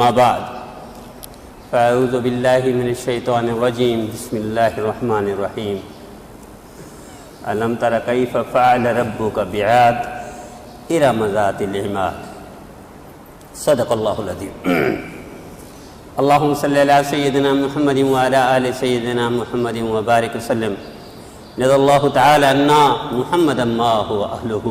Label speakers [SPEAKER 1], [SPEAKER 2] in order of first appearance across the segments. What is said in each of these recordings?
[SPEAKER 1] أما بعد فأعوذ بالله من الشيطان الرجيم بسم الله الرحمن الرحيم ألم تر كيف فعل ربك بعاد إرم ذات العماد صدق الله العظيم اللهم صل على سيدنا محمد وعلى آل سيدنا محمد وبارك وسلم رضي الله تعالى عنا محمدا ما هو أهله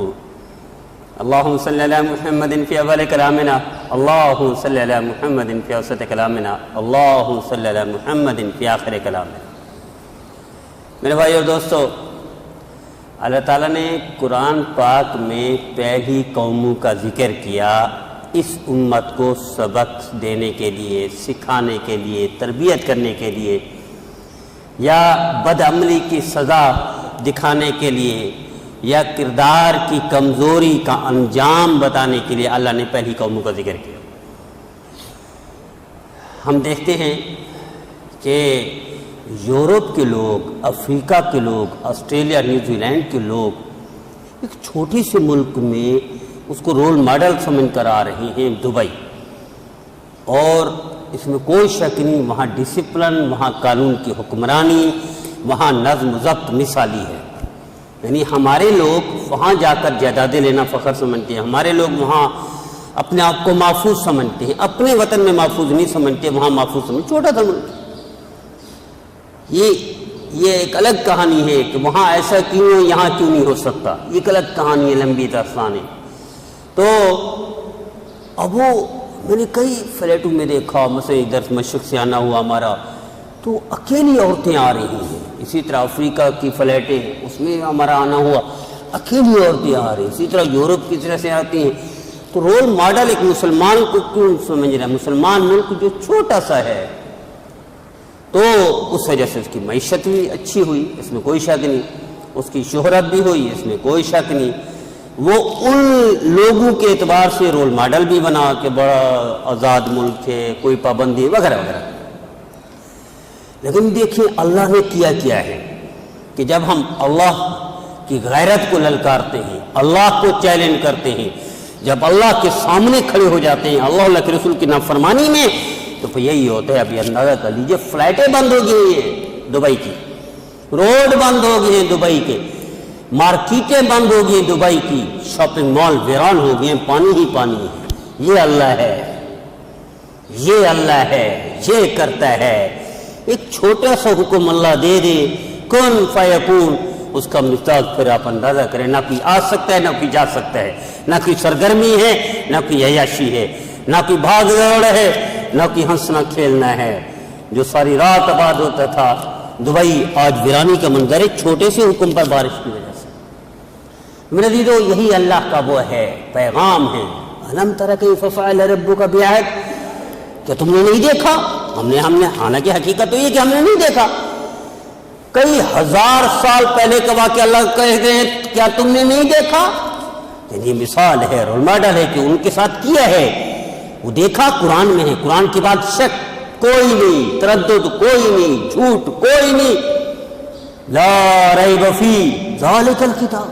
[SPEAKER 1] اللهم صل على محمد في أول كلامنا اللهم صل على محمد في أوسط كلامنا اللهم صل على محمد في آخر کلامنا۔ میرے بھائیو اور دوستو، اللہ تعالیٰ نے قرآن پاک میں پہلی قوموں کا ذکر کیا اس امت کو سبق دینے کے لیے، سکھانے کے لیے، تربیت کرنے کے لیے یا بدعملی کی سزا دکھانے کے لیے یا کردار کی کمزوری کا انجام بتانے کے لیے اللہ نے پہلی قوموں کا ذکر کیا۔ ہم دیکھتے ہیں کہ یورپ کے لوگ، افریقہ کے لوگ، آسٹریلیا، نیوزی لینڈ کے لوگ ایک چھوٹی سے ملک میں اس کو رول ماڈل سمجھ کر آ رہے ہیں، دبئی، اور اس میں کوئی شک نہیں وہاں ڈسپلن، وہاں قانون کی حکمرانی، وہاں نظم و ضبط مثالی ہے۔ یعنی ہمارے لوگ وہاں جا کر جائیدادیں لینا فخر سمجھتے ہیں، ہمارے لوگ وہاں اپنے آپ کو محفوظ سمجھتے ہیں، اپنے وطن میں محفوظ نہیں سمجھتے، وہاں محفوظ سمجھتے، چھوٹا سا ملک۔ یہ ایک الگ کہانی ہے کہ وہاں ایسا کیوں ہے، یہاں کیوں نہیں ہو سکتا، یہ ایک الگ کہانی ہے، لمبی داستان ہے۔ تو اب وہ میں نے کئی فلیٹوں میں دیکھا، مثلا ادھر مشرق سے آنا ہوا ہمارا تو اکیلی عورتیں آ رہی ہیں، اسی طرح افریقہ کی فلیٹیں اس میں ہمارا آنا ہوا اکیلی عورتیں آ رہی ہیں، اسی طرح یورپ کی طرح سے آتی ہیں۔ تو رول ماڈل ایک مسلمان کو کیوں سمجھ رہا ہے؟ مسلمان ملک جو چھوٹا سا ہے، تو اس وجہ سے اس کی معیشت بھی اچھی ہوئی، اس میں کوئی شک نہیں، اس کی شہرت بھی ہوئی، اس میں کوئی شک نہیں، وہ ان لوگوں کے اعتبار سے رول ماڈل بھی بنا کہ بڑا آزاد ملک ہے، کوئی پابندی وغیرہ وغیرہ۔ لیکن دیکھیں اللہ نے کیا ہے کہ جب ہم اللہ کی غیرت کو للکارتے ہیں، اللہ کو چیلنج کرتے ہیں، جب اللہ کے سامنے کھڑے ہو جاتے ہیں اللہ کے رسول کی نافرمانی میں، تو پھر یہی ہوتا ہے۔ ابھی اندازہ کر لیجیے، فلائٹیں بند ہو گئی ہیں دبئی کی، روڈ بند ہو گئے ہیں دبئی کے، مارکیٹیں بند ہو گئی ہیں دبئی کی، شاپنگ مال ویران ہو گئے ہیں، پانی ہی پانی ہے۔ یہ اللہ ہے، یہ اللہ ہے، یہ کرتا ہے۔ ایک چھوٹا سا حکم اللہ دے دے، کن فیکون، اس کا مزاج پھر آپ اندازہ کریں، نہ کوئی آ سکتا ہے، نہ کوئی جا سکتا ہے، نہ کوئی سرگرمی ہے، نہ کوئی عیاشی ہے، نہ کوئی بھاگ دوڑ ہے، نہ کوئی ہنسنا کھیلنا ہے۔ جو ساری رات آباد ہوتا تھا دبئی، آج ویرانی کا منظر ہے، چھوٹے سے حکم پر بارش کی وجہ سے۔ میرے عزیزو، یہی اللہ کا وہ ہے پیغام ہے۔ الم تر کیف فعل ربک بعاد، کہ تم نے نہیں دیکھا؟ ہم نے حالانکہ حقیقت تو یہ کہ ہم نے نہیں دیکھا، کئی ہزار سال پہلے کا واقعہ اللہ کہتے ہیں، کیا تم نے نہیں دیکھا؟ یہ مثال ہے، رول ماڈل ہے کہ ان کے ساتھ کیا ہے، وہ دیکھا، قرآن میں ہے، قرآن کے بعد شک کوئی نہیں، تردد کوئی نہیں، جھوٹ کوئی نہیں، لا ریب فی ذالک الکتاب،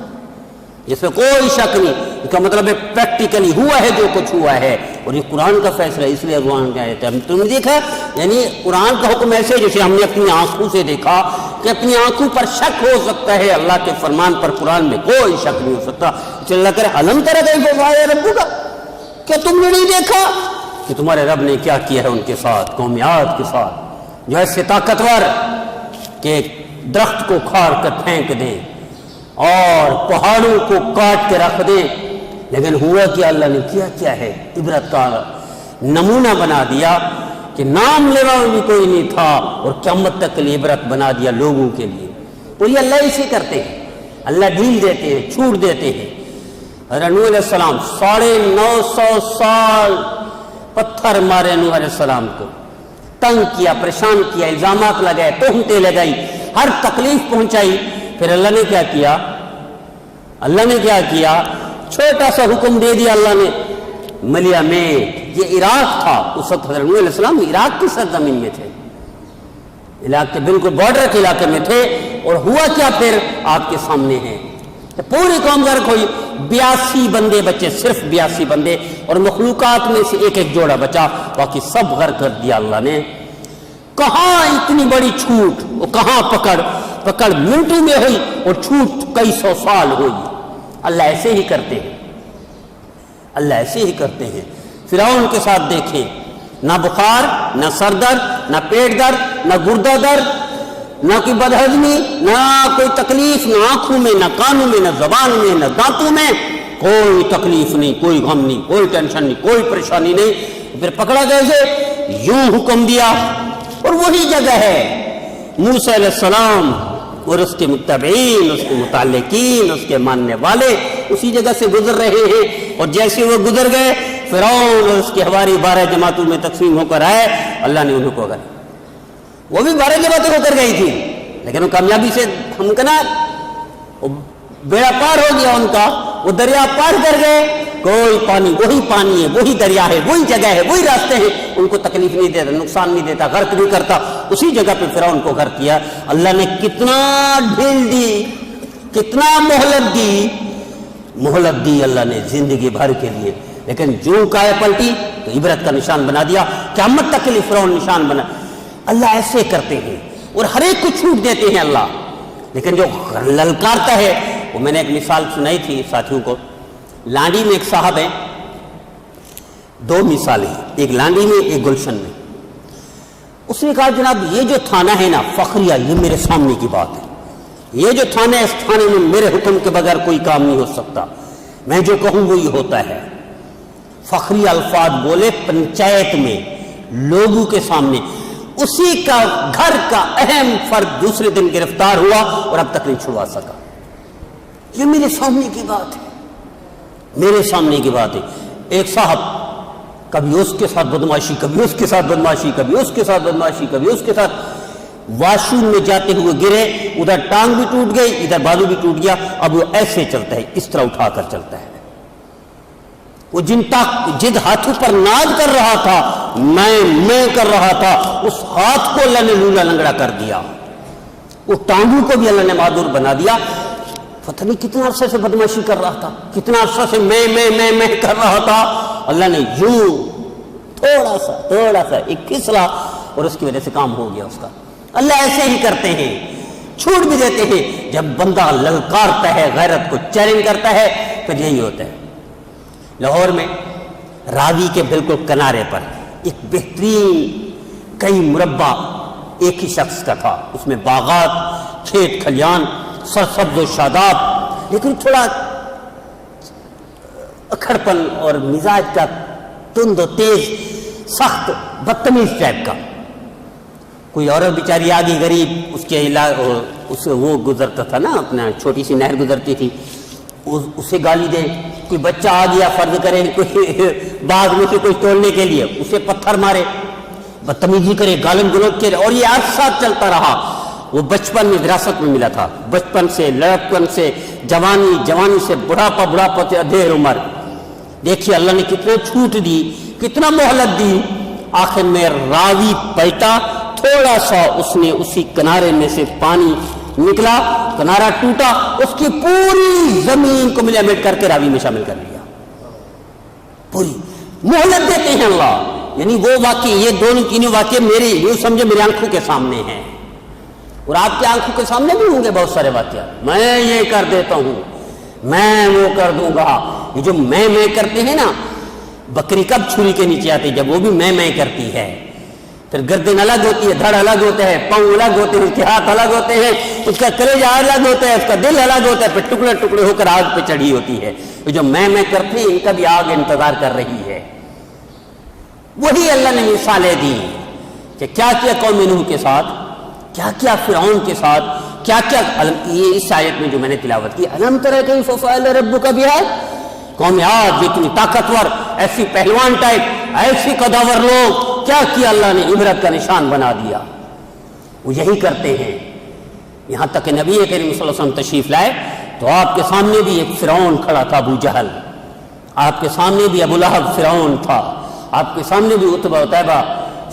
[SPEAKER 1] جس میں کوئی شک نہیں۔ اس کا مطلب ہے پریکٹیکلی ہوا ہے جو کچھ ہوا ہے، اور یہ قرآن کا فیصلہ ہے، اس لیے قرآن کا ہے۔ تم نے دیکھا، یعنی قرآن کا حکم ایسے جیسے ہم نے اپنی آنکھوں سے دیکھا، کہ اپنی آنکھوں پر شک ہو سکتا ہے، اللہ کے فرمان پر قرآن میں کوئی شک نہیں ہو سکتا۔ اللہ کرے الم تر کیف فعل ربک، کیا تم نے نہیں دیکھا کہ تمہارے رب نے کیا کیا ہے ان کے ساتھ، قوم عاد کے ساتھ، جو ایسے طاقتور کہ درخت کو کھاڑ کر پھینک دیں اور پہاڑوں کو کاٹ کے رکھ دیں، لیکن ہوا کہ اللہ نے کیا ہے، عبرت کا نمونہ بنا دیا کہ نام لیوا بھی کوئی نہیں تھا، اور قیامت تک کے لیے عبرت بنا دیا لوگوں کے لیے۔ تو یہ اللہ اسے کرتے ہیں، اللہ ڈھیل دیتے ہیں، چھوٹ دیتے ہیں۔ حضرت نوح علیہ السلام 950 سال پتھر مارے نوح علیہ السلام کو، تنگ کیا، پریشان کیا، الزامات لگائے، تہمتیں لگائی، ہر تکلیف پہنچائی۔ پھر اللہ نے کیا کیا؟ چھوٹا سا حکم دے دیا اللہ نے، ملیا میں، یہ عراق تھا اس وقت، حضرت نوح علیہ السلام عراق کی سرزمین میں تھے، علاقے بالکل بارڈر کے علاقے میں تھے، اور ہوا کیا پھر آپ کے سامنے ہے۔ پوری قوم غرق ہوئی. 82 بندے بچے, صرف 82 بندے, اور مخلوقات میں سے ایک ایک جوڑا بچا, باقی سب غرق کر دیا اللہ نے. کہاں اتنی بڑی چھوٹ, وہ کہاں پکڑ منٹوں میں ہوئی اور چھوٹ کئی سو سال ہوئی. اللہ ایسے ہی کرتے ہیں, اللہ ایسے ہی کرتے ہیں. فرعون کے ساتھ دیکھیں, نہ بخار, نہ سر درد, نہ پیٹ درد, نہ گردہ درد, نہ کوئی بدہضمی, نہ کوئی تکلیف, نہ آنکھوں میں, نہ کانوں میں, نہ زبان میں, نہ دانتوں میں, کوئی تکلیف نہیں, کوئی غم نہیں, کوئی ٹینشن نہیں, کوئی پریشانی نہیں. پھر پکڑا کیسے؟ یوں حکم دیا. اور وہی جگہ ہے موسیٰ علیہ السلام اور اس کے متبعین, اس کے متعلقین, اس کے ماننے والے اسی جگہ سے گزر رہے ہیں. اور جیسے وہ گزر گئے, فرعون اور اس کے حواری 12 جماعتوں میں تقسیم ہو کر آئے. اللہ نے انہوں کو اگر وہ بھی 12 جماعتیں ہو کر گئی تھی, لیکن وہ کامیابی سے ہمکنار, بیڑا پار ہو گیا ان کا, وہ دریا پار کر گئے. کوئی پانی, وہی پانی ہے, وہی دریا ہے, وہی جگہ ہے, وہی راستے ہیں, ان کو تکلیف نہیں دیتا, نقصان نہیں دیتا, غرق نہیں کرتا. اسی جگہ پہ فرعون کو غرق کیا. اللہ نے کتنا ڈھیل دی, کتنا مہلت دی اللہ نے زندگی بھر کے لیے, لیکن جو کائے پلٹی تو عبرت کا نشان بنا دیا. قیامت تک کے لیے فرعون نشان بنا. اللہ ایسے کرتے ہیں اور ہر ایک کو چھوٹ دیتے ہیں اللہ. لیکن جو للکارتا ہے, وہ میں نے ایک مثال سنائی تھی ساتھیوں کو. لانڈی میں ایک صاحب ہیں, 2 مثالیں, ایک لانڈی میں, ایک گلشن میں. اس نے کہا جناب یہ جو تھانہ ہے نا فخریہ, یہ میرے سامنے کی بات ہے, یہ جو تھانہ ہے, اس تھانے میں میرے حکم کے بغیر کوئی کام نہیں ہو سکتا, میں جو کہوں وہی ہوتا ہے. فخریہ الفاظ بولے پنچایت میں, لوگوں کے سامنے. اسی کا گھر کا اہم فرد دوسرے دن گرفتار ہوا اور اب تک نہیں چھڑوا سکا. یہ میرے سامنے کی بات ہے, میرے سامنے کی بات ہے. ایک صاحب کبھی اس کے ساتھ بدماشی, کبھی اس کے ساتھ بدماشی, کبھی اس کے ساتھ بدماشی, کبھی اس کے ساتھ, واش روم میں جاتے ہوئے گرے, ادھر ٹانگ بھی ٹوٹ گئی, ادھر بازو بھی ٹوٹ گیا. اب وہ ایسے چلتا ہے, اس طرح اٹھا کر چلتا ہے. وہ جد ہاتھوں پر ناز کر رہا تھا, میں کر رہا تھا, اس ہاتھ کو اللہ نے لولا لنگڑا کر دیا. وہ ٹانگوں کو بھی اللہ نے معذور بنا دیا. پتہ نہیں کتنا عرصے سے بدماشی کر رہا تھا, کتنا عرصہ سے میں کر رہا تھا. اللہ نے یوں تھوڑا سا ایک کھسلا اور اس کی وجہ سے کام ہو گیا اس کا. اللہ ایسے ہی کرتے ہیں, چھوٹ بھی دیتے ہیں. جب بندہ للکارتا ہے, غیرت کو چیلنج کرتا ہے, پھر یہی ہوتا ہے. لاہور میں راوی کے بالکل کنارے پر ایک بہترین کئی مربع ایک ہی شخص کا تھا. اس میں باغات, کھیت کھلیان, سرسبز و شاداب, لیکن تھوڑا اکھڑپن اور مزاج کا تند و تیز, سخت بدتمیز ٹائپ کا. کوئی عورت بیچاری آگی غریب, اس کے وہ گزرتا تھا نا, اپنا چھوٹی سی نہر گزرتی تھی, اسے گالی دے. کوئی بچہ آ گیا, فرض کرے کوئی باغ میں سے کوئی توڑنے کے لیے, اسے پتھر مارے, بدتمیزی کرے, گالم گلوچ کرے. اور یہ عرصہ چلتا رہا. وہ بچپن میں وراثت میں ملا تھا, بچپن سے, لڑکپن سے, جوانی سے, بڑھاپا سے ادھیر عمر. دیکھیے اللہ نے کتنا چھوٹ دی, کتنا مہلت دی. آخر میں راوی پلٹا, تھوڑا سا اس نے اسی کنارے میں سے پانی نکلا, کنارہ ٹوٹا, اس کی پوری زمین کو ملیامٹ کر کے راوی میں شامل کر لیا. پوری مہلت دیتے ہیں اللہ. یعنی وہ واقعی, یہ دونوں تینوں واقعے میری یوں سمجھے میری آنکھوں کے سامنے ہیں, اور آپ کی آنکھوں کے سامنے بھی ہوں گے بہت سارے واقعات. میں یہ کر دیتا ہوں, میں وہ کر دوں گا. یہ جو میں کرتے ہیں نا, بکری کب چھری کے نیچے آتی, جب وہ بھی میں کرتی ہے. پھر گردن الگ ہوتی ہے, دھڑ الگ ہوتے ہیں, پاؤں الگ ہوتے ہیں, اس کے ہاتھ الگ ہوتے ہیں, اس کا کلیجہ الگ ہوتا ہے, اس کا دل الگ ہوتا ہے, پھر ٹکڑے ٹکڑے ہو کر آگ پہ چڑھی ہوتی ہے. یہ جو میں کرتے ہیں, ان کا بھی آگ انتظار کر رہی ہے. وہی اللہ نے مثالیں دی کہ کیا کیا قوم نوح کے ساتھ, کیا کیا فرعون کے ساتھ, کیا کیا. یہ اس آیت میں جو میں نے تلاوت کی, الم تر کیف فعل ربک بعاد, قوم عاد اتنی طاقتور, ایسی پہلوان ٹائپ, ایسی قداور لوگ, کیا کیا اللہ نے, عبرت کا نشان بنا دیا. وہ یہی کرتے ہیں. یہاں تک کہ نبی کریم صلی اللہ علیہ وسلم تشریف لائے تو آپ کے سامنے بھی ایک فرعون کھڑا تھا, ابو جہل. آپ کے سامنے بھی ابو لہب فرعون تھا, آپ کے سامنے بھی عتبہ عتیبہ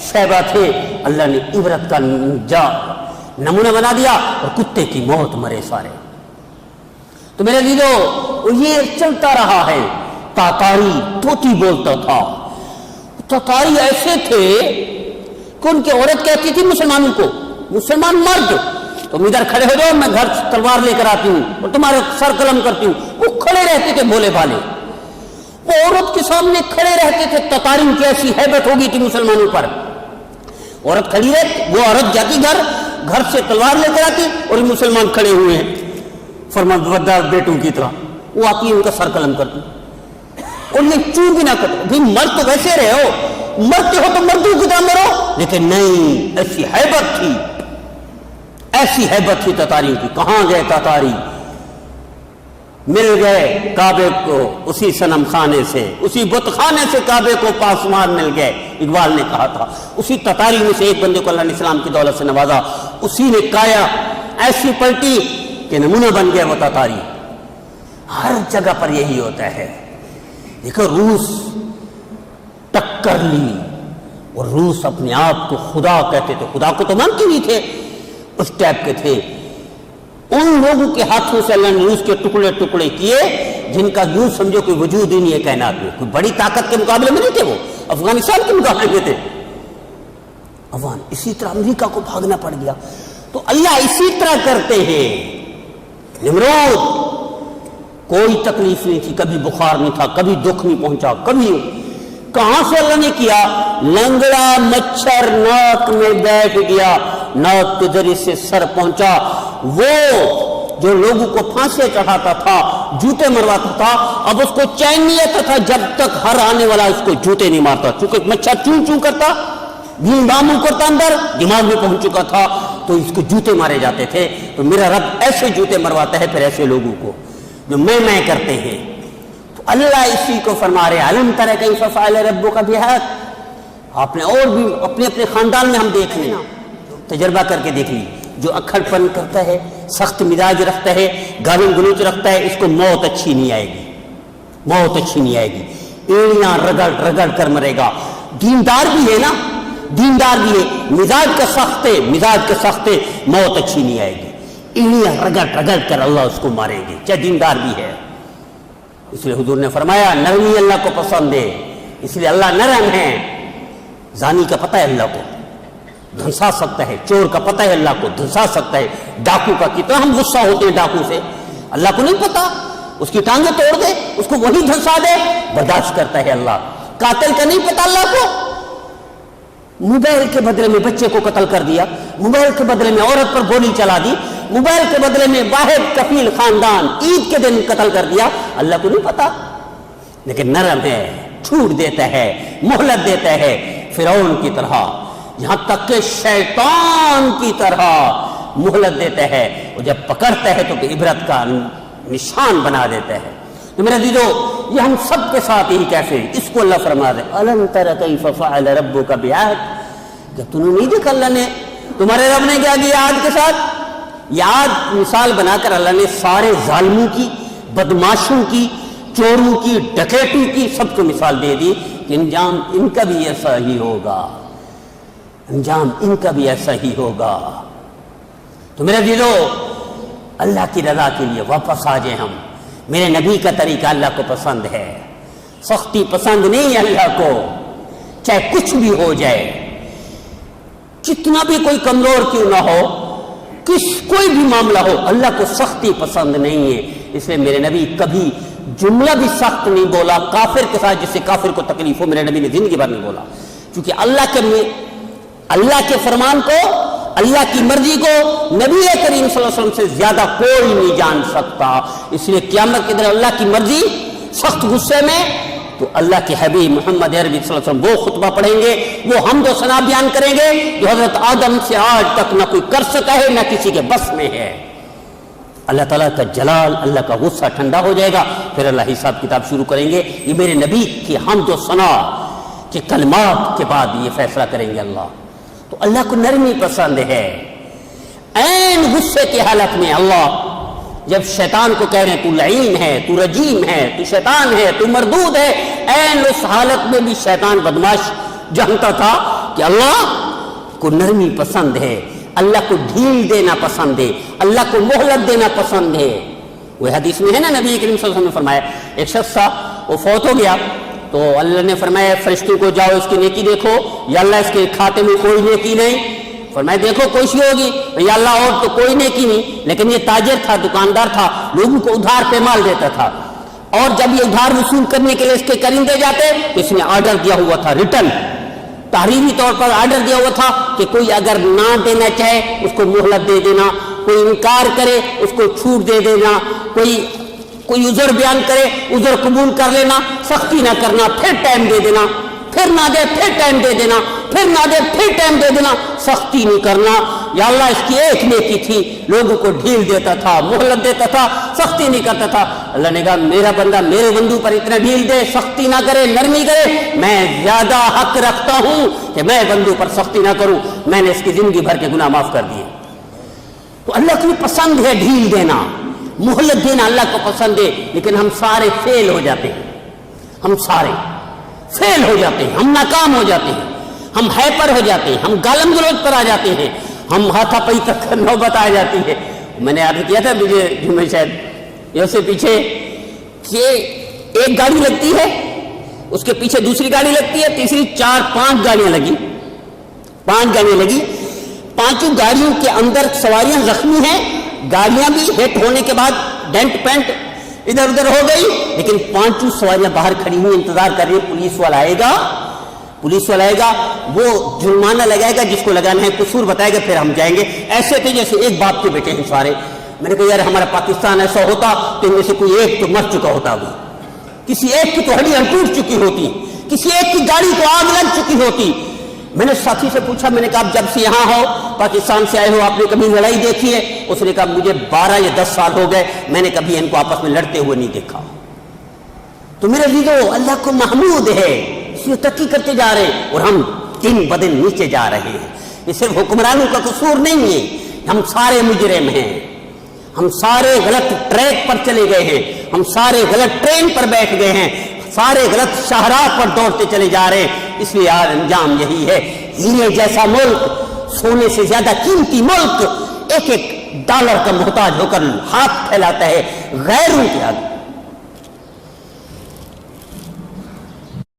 [SPEAKER 1] شیبہ تھے. اللہ نے عبرت کا نمونہ بنا دیا, اور کتے کی موت مرے سارے. تو میرے عزیزو یہ چلتا رہا ہے. تاتاری توتی بولتا تھا. تاتاری ایسے تھے کہ ان کی عورت کہتی تھی مسلمانوں کو, مسلمان مرد تم ادھر کھڑے ہو جاؤ, میں گھر تلوار لے کر آتی ہوں اور تمہارے سر قلم کرتی ہوں. وہ کھڑے رہتے تھے بھولے بھالے, وہ عورت کے سامنے کھڑے رہتے تھے. تتاری کی ایسی ہیبت ہو گئی تھی مسلمانوں پر. عورت کھڑی رہتی, وہ عورت جاتی گھر سے تلوار لے کر آتی اور یہ مسلمان کھڑے ہوئے ہیں فرمانبردار بیٹوں کی طرح. وہ آتی ہے ان کا سر قلم کرتی اور یہ چون بھی نہ کرتے. بھائی مرد تو ویسے رہے ہو, مرتے ہو تو مردوں کی طرح مرو, لیکن نہیں, ایسی ہیبت تھی, ایسی ہیبت تھی تتاریوں کی. کہاں گئے تتاری؟ مل گئے کعبے کو اسی صنم خانے سے, اسی بت خانے سے کعبے کو پاسمان مل گئے. اقبال نے کہا تھا اسی تتاری میں سے ایک بندے کو اللہ نے اسلام کی دولت سے نوازا, اسی نے کایا ایسی پلٹی کہ نمونہ بن گیا وہ تتاری. ہر جگہ پر یہی ہوتا ہے. دیکھو روس ٹکر لی اور روس اپنے آپ کو خدا کہتے تھے, خدا کو تو مانتے نہیں تھے, اس ٹائپ کے تھے. ان لوگوں کے ہاتھوں سے اللہ نے روس کے ٹکڑے ٹکڑے کیے جن کا یوں سمجھو کوئی وجود ہی نہیں ہے کائنات میں. کوئی بڑی طاقت کے مقابلے میں نہیں تھے, وہ افغانستان کے مقابلے میں تھے. اسی طرح امریکہ کو بھاگنا پڑ گیا. تو اللہ اسی طرح کرتے ہیں. نمرود کوئی تکلیف نہیں تھی, کبھی بخار نہیں تھا, کبھی دکھ نہیں پہنچا, کبھی کہاں سے اللہ نے کیا؟ لنگڑا مچھر ناک میں بیٹھ گیا, ناک کے ذریعے سے سر پہنچا. وہ جو لوگوں کو پھانسے چڑھاتا تھا, جوتے مرواتا تھا, اب اس کو چین نہیں آتا تھا جب تک ہر آنے والا اس کو جوتے نہیں مارتا. چونکہ مچھر چون چون کرتا, بھیم بامو کرتا, اندر دماغ میں پہنچ چکا تھا, تو اس کو جوتے مارے جاتے تھے. تو میرا رب ایسے جوتے مرواتا ہے پھر ایسے لوگوں کو جو میں کرتے ہیں. تو اللہ اسی کو فرما رہے علم تر کیف فعل ربک بعاد. آپ نے اور بھی اپنے اپنے خاندان میں ہم دیکھ لیں, تجربہ کر کے دیکھ لیجیے. جو اکھڑ پن کرتا ہے, سخت مزاج رکھتا ہے, گالی گلوچ رکھتا ہے, اس کو موت اچھی نہیں آئے گی, موت اچھی نہیں آئے گی. ایڑیاں رگڑ رگڑ کر مرے گا. دیندار بھی ہے نا, دیندار بھی ہے, مزاج کا سخت ہے, مزاج کا سخت ہے, موت اچھی نہیں آئے گی. ایڑیاں رگڑ رگڑ کر اللہ اس کو ماریں گے, چاہے دیندار بھی ہے. اس لیے حضور نے فرمایا نرمی اللہ کو پسند ہے, اس لیے اللہ نرم ہے. زانی کا پتہ ہے اللہ کو, دھنسا سکتا ہے. چور کا پتہ ہے اللہ کو, دھنسا سکتا ہے. ڈاکو کا کتنا ہم غصہ ہوتے ہیں ڈاکو سے, اللہ کو نہیں پتا, اس کی ٹانگیں توڑ دے, اس کو وہی دھنسا دے, برداشت کرتا ہے اللہ. قاتل کا نہیں پتا اللہ کو, موبائل کے بدلے میں بچے کو قتل کر دیا, موبائل کے بدلے میں عورت پر گولی چلا دی, موبائل کے بدلے میں واحد کفیل خاندان عید کے دن قتل کر دیا. اللہ کو نہیں پتا, لیکن نرم ہے, چھوٹ دیتا ہے, مہلت دیتا ہے. فرعون کی طرح, یہاں تک کہ شیطان کی طرح مہلت دیتا ہے, اور جب پکڑتا ہے تو عبرت کا نشان بنا دیتا ہے. تو میرے عزیزو یہ ہم سب کے ساتھ یہی کیسے, اس کو اللہ فرما دے الم تر کیف فعل ربک بعاد. کیا تم نے نہیں دیکھا اللہ نے, تمہارے رب نے کیا کیا عاد کے ساتھ؟ یاد مثال بنا کر اللہ نے سارے ظالموں کی, بدماشوں کی, چوروں کی, ڈکیتوں کی, سب کو مثال دے دی کہ انجام ان کا بھی ایسا ہی ہوگا, انجام ان کا بھی ایسا ہی ہوگا. تو میرے عزیزو اللہ کی رضا کے لیے واپس آ جائیں ہم. میرے نبی کا طریقہ اللہ کو پسند ہے, سختی پسند نہیں ہے اللہ کو, چاہے کچھ بھی ہو جائے, جتنا بھی کوئی کمزور کیوں نہ ہو, کوئی بھی معاملہ ہو, اللہ کو سختی پسند نہیں ہے. اس لیے میرے نبی کبھی جملہ بھی سخت نہیں بولا کافر کے ساتھ جس سے کافر کو تکلیف ہو, میرے نبی نے زندگی بھر نہیں بولا. کیونکہ اللہ کے فرمان کو, اللہ کی مرضی کو نبی کریم صلی اللہ علیہ وسلم سے زیادہ کوئی نہیں جان سکتا. اس لیے قیامت کے دن اللہ کی مرضی سخت غصے میں, تو اللہ کے حبیب محمد عربی صلی اللہ علیہ وسلم وہ خطبہ پڑھیں گے, وہ حمد و ثنا بیان کریں گے جو حضرت آدم سے آج تک نہ کوئی کر سکا ہے, نہ کسی کے بس میں ہے. اللہ تعالیٰ کا جلال, اللہ کا غصہ ٹھنڈا ہو جائے گا, پھر اللہ حساب کتاب شروع کریں گے. یہ میرے نبی کی حمد و ثنا کے کلمات کے بعد یہ فیصلہ کریں گے اللہ. تو اللہ کو نرمی پسند ہے. عین غصے کی حالت میں اللہ جب شیطان کو کہہ رہے ہیں تو لعین ہے, تو رجیم ہے, تو شیطان ہے, تو مردود ہے, عین اس حالت میں بھی شیطان بدماش جانتا تھا کہ اللہ کو نرمی پسند ہے, اللہ کو ڈھیل دینا پسند ہے, اللہ کو مہلت دینا پسند ہے. وہ حدیث میں ہے نا، نبی کریم صلی اللہ علیہ وسلم نے فرمایا ایک شخص تھا وہ فوت ہو گیا تو اللہ نے فرمایا فرشتوں کو جاؤ اس کی نیکی دیکھو، یا اللہ اس کے کھاتے میں کوئی نیکی نہیں، فرمایا دیکھو کوئی سی ہوگی، یا اللہ اور تو کوئی نیکی نہیں، لیکن یہ تاجر تھا، دکاندار تھا، لوگوں کو ادھار پہ مال دیتا تھا، اور جب یہ ادھار وصول کرنے کے لیے اس کے کرندے جاتے تو اس نے آرڈر دیا ہوا تھا، ریٹرن تحریری طور پر آرڈر دیا ہوا تھا کہ کوئی اگر نہ دینا چاہے اس کو مہلت دے دینا، کوئی انکار کرے اس کو چھوٹ دے دینا، کوئی عذر بیان کرے عذر قبول کر لینا، سختی نہ کرنا، پھر ٹائم دے دینا، پھر نہ دے پھر ٹائم دے دینا، پھر نہ دے پھر ٹائم دے دینا، سختی نہیں کرنا۔ یا اللہ اس کی ایک نیکی تھی، لوگوں کو ڈھیل دیتا تھا، مہلت دیتا تھا، سختی نہیں کرتا تھا۔ اللہ نے کہا میرا بندہ میرے بندو پر اتنا ڈھیل دے، سختی نہ کرے، نرمی کرے، میں زیادہ حق رکھتا ہوں کہ میں بندو پر سختی نہ کروں، میں نے اس کی زندگی بھر کے گناہ معاف کر دیے۔ تو اللہ کو پسند ہے ڈھیل دینا، مہلت دینا اللہ کو پسند ہے، لیکن ہم سارے فیل ہو جاتے ہیں، ہم سارے فیل ہو جاتے ہیں، ہم ناکام ہو جاتے ہیں، ہم ہائپر ہو جاتے ہیں، ہم گالم گلوچ پر آ جاتے ہیں، ہم ہاتھا پائی تک نوبت آ جاتی ہے۔ میں نے عرض کیا تھا مجھے جمعے شاید یہ سے پیچھے کہ ایک گاڑی لگتی ہے، اس کے پیچھے دوسری گاڑی لگتی ہے، تیسری 4-5 گاڑیاں لگی، 5 گاڑیاں لگی، پانچوں گاڑیوں کے اندر سواریاں زخمی ہیں، گاڑیاں بھی ہٹ ہونے کے بعد ڈینٹ پینٹ ادھر ادھر ہو گئی، لیکن پانچوں سواریاں باہر کھڑی ہوئی انتظار کر رہی ہیں، پولیس والا آئے گا، پولیس والا آئے گا، وہ جرمانہ لگائے گا جس کو لگانا ہے، قصور بتائے گا، پھر ہم جائیں گے۔ ایسے تھے جیسے ایک باپ کے بیٹے ہیں سارے۔ میں نے کہا یار ہمارا پاکستان ایسا ہوتا تو ان میں سے کوئی ایک تو مر چکا ہوتا، وہ کسی ایک کی تو ہڈیاں ٹوٹ چکی ہوتی، کسی ایک کی گاڑی کو آگ لگ چکی ہوتی۔ میں نے ساتھی سے پوچھا، میں نے کہا جب سے یہاں ہو، پاکستان سے آئے ہو، آپ نے کبھی لڑائی دیکھی ہے؟ اس نے کہا مجھے 12 یا 10 سال ہو گئے، میں نے کبھی ان کو آپس میں لڑتے ہوئے نہیں دیکھا۔ تو میرے عزیزو اللہ کو محمود ہے، اس لیے ترقی کرتے جا رہے ہیں، اور ہم دن بدن نیچے جا رہے ہیں۔ یہ صرف حکمرانوں کا قصور نہیں ہے، ہم سارے مجرم ہیں، ہم سارے غلط ٹریک پر چلے گئے ہیں، ہم سارے غلط ٹرین پر بیٹھ گئے ہیں، سارے غلط شاہراہ پر دوڑتے چلے جا رہے ہیں۔ اس لیے آج انجام یہی ہے، ہیرے جیسا ملک، سونے سے زیادہ قیمتی ملک ایک ایک ڈالر کا محتاج ہو کر ہاتھ پھیلاتا ہے غیروں کے آگے۔